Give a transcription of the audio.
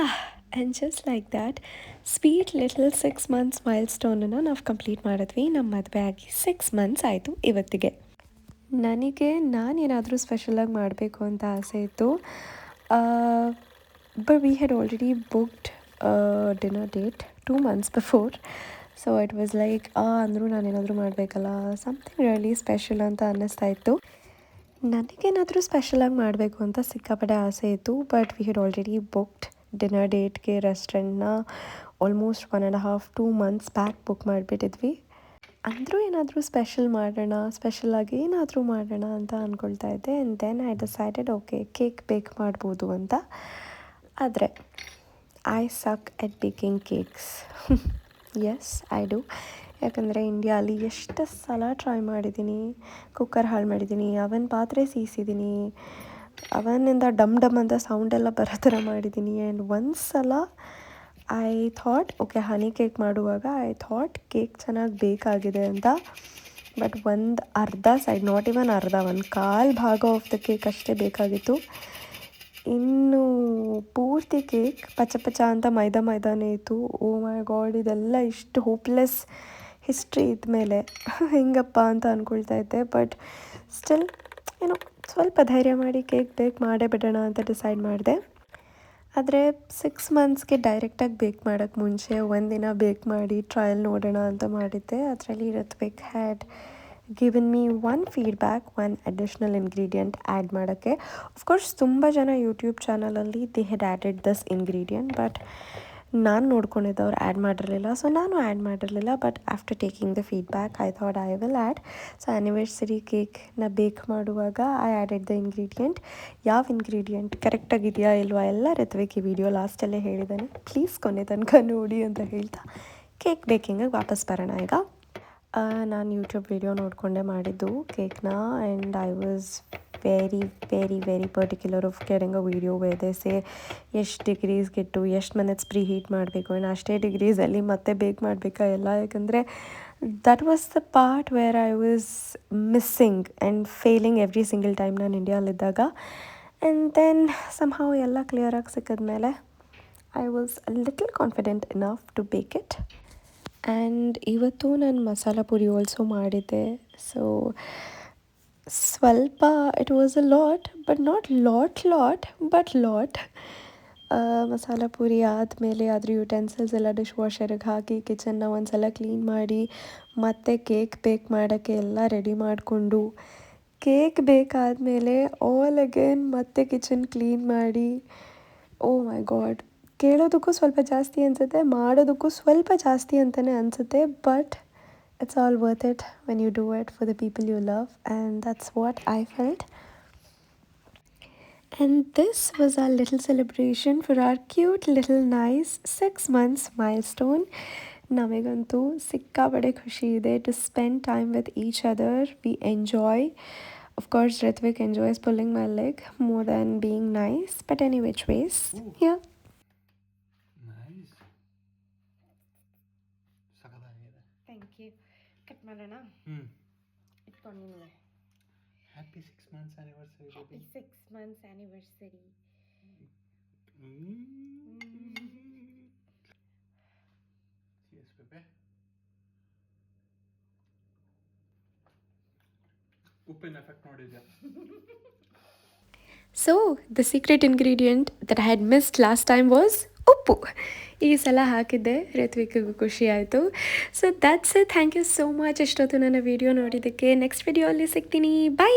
And just like that sweet little 6 months ಮೈಲ್ಸ್ಟೋನನ್ನು ನಾವು complete ಮಾಡಿದ್ವಿ. ನಮ್ಮ ಮದುವೆ ಆಗಿ 6 months ಆಯಿತು ಇವತ್ತಿಗೆ. ನನಗೆ ನಾನೇನಾದರೂ ಸ್ಪೆಷಲಾಗಿ ಮಾಡಬೇಕು ಅಂತ ಆಸೆ ಇತ್ತು. But we had already booked dinner date 2 months before. So it was like ಅಂದರೂ ನಾನೇನಾದರೂ ಮಾಡಬೇಕಲ್ಲ, ಸಮಥಿಂಗ್ ರಿಯಲಿ ಸ್ಪೆಷಲ್ ಅಂತ ಅನ್ನಿಸ್ತಾ ಇತ್ತು. ನನಗೇನಾದರೂ ಸ್ಪೆಷಲಾಗಿ ಮಾಡಬೇಕು ಅಂತ ಸಿಕ್ಕಾಪಟ್ಟೆ ಆಸೆ ಇತ್ತು. But we had already booked dinner ಡೇಟ್ಗೆ ರೆಸ್ಟೋರೆಂಟ್ನ ಆಲ್ಮೋಸ್ಟ್ 1.5-2 months ಬ್ಯಾಕ್ ಬುಕ್ ಮಾಡಿಬಿಟ್ಟಿದ್ವಿ. ಅಂದರೂ ಏನಾದರೂ ಸ್ಪೆಷಲ್ ಮಾಡೋಣ, ಸ್ಪೆಷಲಾಗಿ ಏನಾದರೂ ಮಾಡೋಣ ಅಂತ ಅಂದ್ಕೊಳ್ತಾ ಇದ್ದೆ. And then I decided okay cake bake ಮಾಡ್ಬೋದು ಅಂತ. ಆದರೆ I suck at baking cakes. Yes I do. ಯಾಕಂದರೆ ಇಂಡಿಯಾಲಿ ಎಷ್ಟು ಸಲ ಟ್ರೈ ಮಾಡಿದ್ದೀನಿ. ಕುಕ್ಕರ್ ಹಾಳು ಮಾಡಿದ್ದೀನಿ, ಅವನ್ ಪಾತ್ರೆ ಸೀಸಿದ್ದೀನಿ, ಅವನಿಂದ ಡಮ್ ಡಮ್ ಅಂತ ಸೌಂಡೆಲ್ಲ ಬರೋ ಥರ ಮಾಡಿದ್ದೀನಿ. ಆ್ಯಂಡ್ ಒಂದು ಸಲ I thought okay honey cake ಮಾಡುವಾಗ ಐ ಥಾಟ್ ಕೇಕ್ ಚೆನ್ನಾಗಿ ಬೇಕಾಗಿದೆ ಅಂತ. ಬಟ್ ಒಂದು ಅರ್ಧ ಸೈಡ್, ನಾಟ್ ಇವನ್ ಅರ್ಧ, ಒಂದು ಕಾಲು ಭಾಗ ಆಫ್ ದ ಕೇಕ್ ಅಷ್ಟೇ ಬೇಕಾಗಿತ್ತು. ಇನ್ನು ಪೂರ್ತಿ ಕೇಕ್ ಪಚ ಅಂತ ಮೈದಾನೇ ಇತ್ತು. ಓ ಮೈ ಗಾಡ್, ಇದೆಲ್ಲ ಇಷ್ಟು ಹೋಪ್ಲೆಸ್ ಹಿಸ್ಟ್ರಿ ಇದ್ಮೇಲೆ ಹೆಂಗಪ್ಪ ಅಂತ ಅಂದ್ಕೊಳ್ತಾ ಇದ್ದೆ. ಬಟ್ ಸ್ಟಿಲ್ ಏನೋ ಸ್ವಲ್ಪ ಧೈರ್ಯ ಮಾಡಿ ಕೇಕ್ ಬೇಕ್ ಮಾಡೇ ಬಿಡೋಣ ಅಂತ ಡಿಸೈಡ್ ಮಾಡಿದೆ. ಆದರೆ 6 monthsಗೆ ಡೈರೆಕ್ಟಾಗಿ ಬೇಕ್ ಮಾಡೋಕ್ಕೆ ಮುಂಚೆ ಒಂದಿನ ಬೇಕ್ ಮಾಡಿ ಟ್ರಯಲ್ ನೋಡೋಣ ಅಂತ ಮಾಡಿದ್ದೆ. ಅದರಲ್ಲಿ Rithvik had given me one feedback, one additional ingredient add ಮಾಡೋಕ್ಕೆ. ಅಫ್ಕೋರ್ಸ್ ತುಂಬ ಜನ ಯೂಟ್ಯೂಬ್ ಚಾನಲಲ್ಲಿ they had added this ingredient, but ನಾನು ನೋಡ್ಕೊಂಡಿದ್ದವ್ರು ಆ್ಯಡ್ ಮಾಡಿರಲಿಲ್ಲ. ಸೊ ನಾನು ಆ್ಯಡ್ ಮಾಡಿರಲಿಲ್ಲ. But after taking the feedback I thought I will add. So anniversary ಕೇಕ್ನ ಬೇಕ್ ಮಾಡುವಾಗ ಐ ಆ್ಯಡೆಡ್ ದ ಇಂಗ್ರೀಡಿಯೆಂಟ್. ಯಾವ ಇಂಗ್ರೀಡಿಯೆಂಟ್ ಕರೆಕ್ಟಾಗಿದೆಯಾ ಇಲ್ವಾ ಎಲ್ಲ ಋತ್ವಿಕ್ ಈ ವಿಡಿಯೋ ಲಾಸ್ಟಲ್ಲೇ ಹೇಳಿದ್ದಾನೆ. ಪ್ಲೀಸ್ ಕೊನೆ ತನಕ ನೋಡಿ ಅಂತ ಹೇಳ್ತಾ ಕೇಕ್ ಬೇಕಿಂಗಿಗೆ ವಾಪಸ್ ಬರೋಣ. ಈಗ ನಾನು ಯೂಟ್ಯೂಬ್ ವಿಡಿಯೋ ನೋಡಿಕೊಂಡೇ ಮಾಡಿದ್ದು ಕೇಕ್ನ. And I was very particular of caring a video where they say ಎಷ್ಟು ಡಿಗ್ರೀಸ್ಗಿಟ್ಟು ಎಷ್ಟು ಮಿನಿಟ್ಸ್ ಪ್ರೀ ಹೀಟ್ ಮಾಡಬೇಕು, ಆ್ಯಂಡ್ ಅಷ್ಟೇ ಡಿಗ್ರೀಸಲ್ಲಿ ಮತ್ತೆ ಬೇಕ್ ಮಾಡಬೇಕಾ ಎಲ್ಲ. ಯಾಕಂದರೆ that was the part where I was missing and failing every single time ನಾನು ಇಂಡಿಯಾಲಿದ್ದಾಗ. ಆ್ಯಂಡ್ ದೆನ್ ಸಮ್ಹೌ ಎಲ್ಲ ಕ್ಲಿಯರಾಗಿ ಸಿಕ್ಕಿದ್ಮೇಲೆ I was little confident enough to bake it. And ಇವತ್ತು ನಾನು ಮಸಾಲ ಪುರಿ ಆಲ್ಸೋ ಮಾಡಿದ್ದೆ. ಸೊ ಸ್ವಲ್ಪ it was a lot, but not lot but lot. Masala Puri ಆದಮೇಲೆ ಅದ್ರ ಯುಟೆನ್ಸಿಲ್ಸ್ ಎಲ್ಲ ಡಿಶ್ ವಾಷರಿಗೆ ಹಾಕಿ ಕಿಚನ್ನ ಒಂದು ಸಲ ಕ್ಲೀನ್ ಮಾಡಿ ಮತ್ತು ಕೇಕ್ ಬೇಕ್ ಮಾಡೋಕ್ಕೆ ಎಲ್ಲ ರೆಡಿ ಮಾಡಿಕೊಂಡು, ಕೇಕ್ ಬೇಕಾದಮೇಲೆ ಆಲ್ ಅಗೇನ್ ಮತ್ತೆ ಕಿಚನ್ ಕ್ಲೀನ್ ಮಾಡಿ, ಓ ಮೈ ಗಾಡ್, ಕೇಳೋದಕ್ಕೂ ಸ್ವಲ್ಪ ಜಾಸ್ತಿ ಅನಿಸುತ್ತೆ, ಮಾಡೋದಕ್ಕೂ ಸ್ವಲ್ಪ ಜಾಸ್ತಿ ಅಂತಲೇ ಅನಿಸುತ್ತೆ. But it's all worth it when you do it for the people you love, and that's what I felt. And this was our little celebration for our cute little nice 6 months milestone. ನಮಗಂತೂ ಸಿಕ್ಕಾಪಟ್ಟೆ ಖುಷಿ ಇದೆ to spend time with each other. We enjoy. Of course, Ritvik enjoys pulling my leg more than being nice, but any which ways. Ooh. Yeah. Nice. ಸಕತ್ತಾಗಿದೆ. Thank you. Cut ಮಾಡೋಣ. ಇಟ್ಕೊಂಡಿದ್ದೀನಿ. Happy 6 months anniversary, baby. Happy 6 months anniversary. Cheers, baby. ಉಪ್ಪಿನ effect ನೋಡಿದ್ಯಾ? So, the secret ingredient that I had missed last time was ಉಪ್ಪು. ಈ ಸಲ ಹಾಕಿದ್ದೆ, ಋತ್ವಿಕ್ಗೂ ಖುಷಿ ಆಯಿತು. So that's it. Thank you so much ಇಷ್ಟೊತ್ತು ನನ್ನ ವಿಡಿಯೋ ನೋಡಿದ್ದಕ್ಕೆ. ನೆಕ್ಸ್ಟ್ ವಿಡಿಯೋ ಅಲ್ಲಿ ಸಿಗ್ತೀನಿ. ಬೈ.